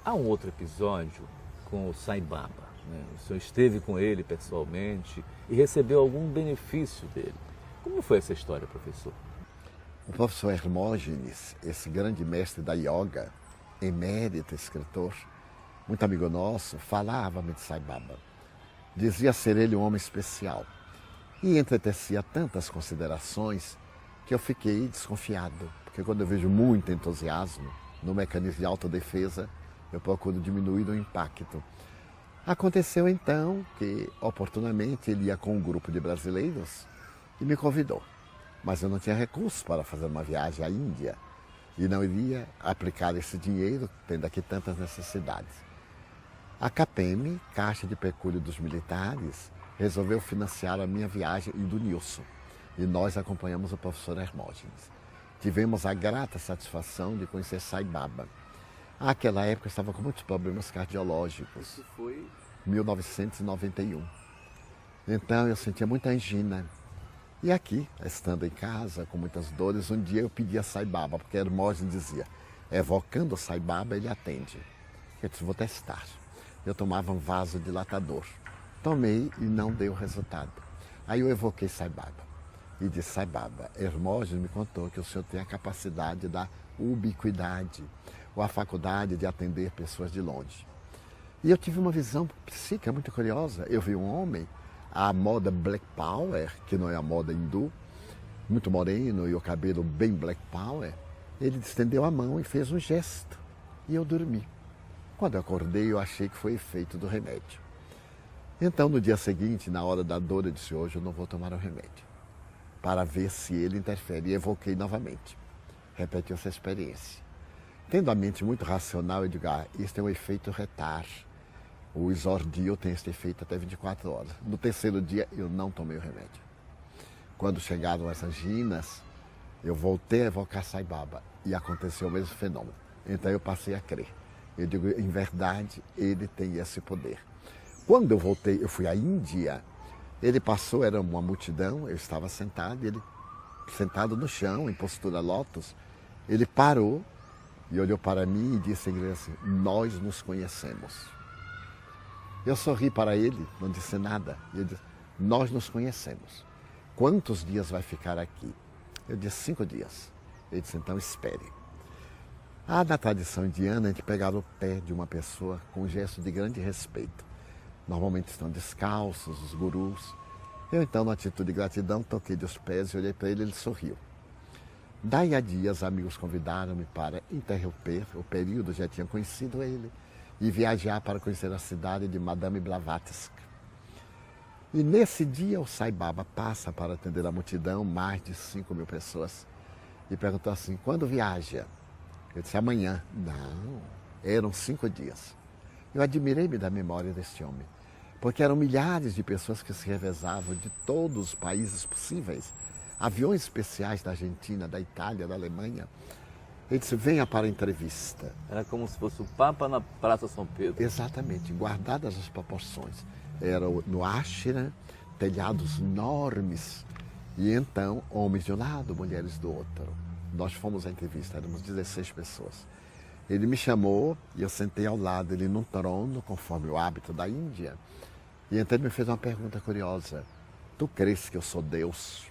Há um outro episódio com o Sai Baba, né? O senhor esteve com ele pessoalmente e recebeu algum benefício dele. Como foi essa história, professor? O professor Hermógenes, esse grande mestre da yoga, emérito escritor, muito amigo nosso, falava-me de Sai Baba. Dizia ser ele um homem especial e entretecia tantas considerações que eu fiquei desconfiado, porque quando eu vejo muito entusiasmo no mecanismo de autodefesa, eu procuro diminuir o impacto. Aconteceu então que, oportunamente, ele ia com um grupo de brasileiros e me convidou. Mas eu não tinha recursos para fazer uma viagem à Índia e não iria aplicar esse dinheiro, tendo aqui tantas necessidades. A CAPEM, Caixa de Pecúlio dos Militares, resolveu financiar a minha viagem e do Nilson. E nós acompanhamos o professor Hermógenes. Tivemos a grata satisfação de conhecer Sai Baba. Naquela época eu estava com muitos problemas cardiológicos. Isso foi 1991. Então eu sentia muita angina. E aqui, estando em casa, com muitas dores, um dia eu pedi a Sai Baba, porque Hermógenes dizia, evocando o Sai Baba, ele atende. Eu disse, vou testar. Eu tomava um vasodilatador. Tomei e não deu resultado. Aí eu evoquei Sai Baba. E disse, Sai Baba, Hermógenes me contou que o senhor tem a capacidade da ubiquidade, ou a faculdade de atender pessoas de longe. E eu tive uma visão psíquica muito curiosa. Eu vi um homem, a moda Black Power, que não é a moda hindu, muito moreno e o cabelo bem Black Power, ele estendeu a mão e fez um gesto. E eu dormi. Quando eu acordei, eu achei que foi efeito do remédio. Então, no dia seguinte, na hora da dor, eu disse, hoje eu não vou tomar o remédio, para ver se ele interfere. E evoquei novamente. Repeti essa experiência. Tendo a mente muito racional, eu digo, isso é um efeito retar. O Isordil tem esse efeito até 24 horas. No terceiro dia, eu não tomei o remédio. Quando chegaram as anginas, eu voltei a evocar Sai Baba e aconteceu o mesmo fenômeno. Então eu passei a crer. Eu digo, em verdade, ele tem esse poder. Quando eu voltei, eu fui à Índia, ele passou, era uma multidão, eu estava sentado, ele sentado no chão, em postura lótus, ele parou e olhou para mim e disse assim, nós nos conhecemos. Eu sorri para ele, não disse nada. E ele disse, nós nos conhecemos. Quantos dias vai ficar aqui? Eu disse, 5 dias. Ele disse, então espere. Na tradição indiana, a gente pegava o pé de uma pessoa com um gesto de grande respeito. Normalmente estão descalços, os gurus. Eu então, na atitude de gratidão, toquei dos pés e olhei para ele, ele sorriu. Daí a dias, amigos convidaram-me para interromper o período, já tinham conhecido ele, e viajar para conhecer a cidade de Madame Blavatsky. E nesse dia o Sai Baba passa para atender a multidão, mais de 5.000 pessoas, e perguntou assim, quando viaja? Eu disse, amanhã. Não, eram 5 dias. Eu admirei-me da memória desse homem, porque eram milhares de pessoas que se revezavam de todos os países possíveis, aviões especiais da Argentina, da Itália, da Alemanha. Ele disse, venha para a entrevista. Era como se fosse o Papa na Praça São Pedro. Exatamente, guardadas as proporções. Era no ashram, telhados enormes, e então homens de um lado, mulheres do outro. Nós fomos à entrevista, éramos 16 pessoas. Ele me chamou e eu sentei ao lado dele num trono, conforme o hábito da Índia. E então ele me fez uma pergunta curiosa. Tu crês que eu sou Deus?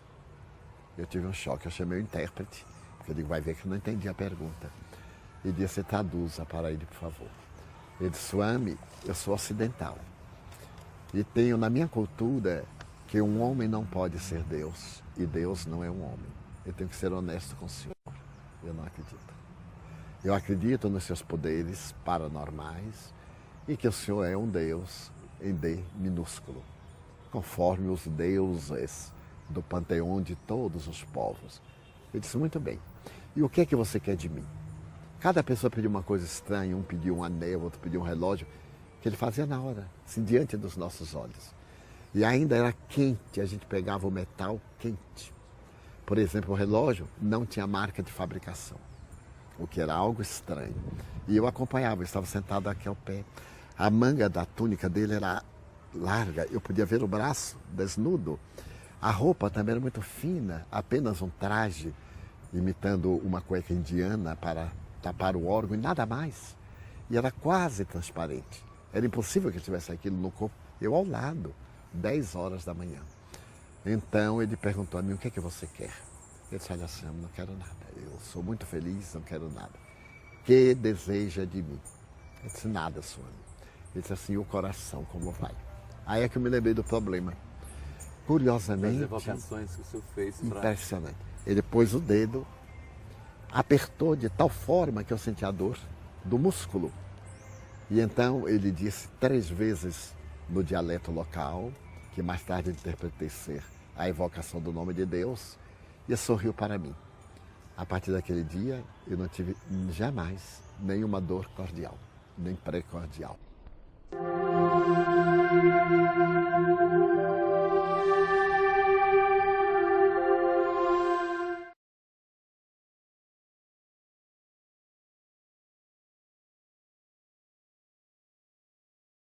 Eu tive um choque, eu chamei o intérprete, porque ele vai ver que eu não entendi a pergunta. E disse, traduza para ele, por favor. Ele disse, Swami, eu sou ocidental. E tenho na minha cultura que um homem não pode ser Deus, e Deus não é um homem. Eu tenho que ser honesto com o senhor. Eu não acredito. Eu acredito nos seus poderes paranormais e que o senhor é um Deus em D minúsculo, conforme os deuses do panteão de todos os povos. Eu disse, muito bem. E o que é que você quer de mim? Cada pessoa pediu uma coisa estranha, um pediu um anel, outro pediu um relógio, que ele fazia na hora, assim, diante dos nossos olhos. E ainda era quente, a gente pegava o metal quente. Por exemplo, o relógio não tinha marca de fabricação, o que era algo estranho. E eu acompanhava, eu estava sentado aqui ao pé. A manga da túnica dele era larga, eu podia ver o braço desnudo. A roupa também era muito fina, apenas um traje, imitando uma cueca indiana para tapar o órgão e nada mais. e era quase transparente. Era impossível que tivesse aquilo no corpo. Eu ao lado, 10 horas da manhã. Então ele perguntou a mim, o que é que você quer? Eu disse, olha, Sam, não quero nada. Eu sou muito feliz, não quero nada. O que deseja de mim? Eu disse, nada, Swami. Ele disse assim, o coração, como vai? Aí é que eu me lembrei do problema. Curiosamente, As evocações que o senhor fez para... impressionante. Ele pôs o dedo, apertou de tal forma que eu senti a dor do músculo. E então ele disse 3 vezes no dialeto local, que mais tarde eu interpretei ser a evocação do nome de Deus, e sorriu para mim. A partir daquele dia, eu não tive jamais nenhuma dor cordial, nem pré-cordial.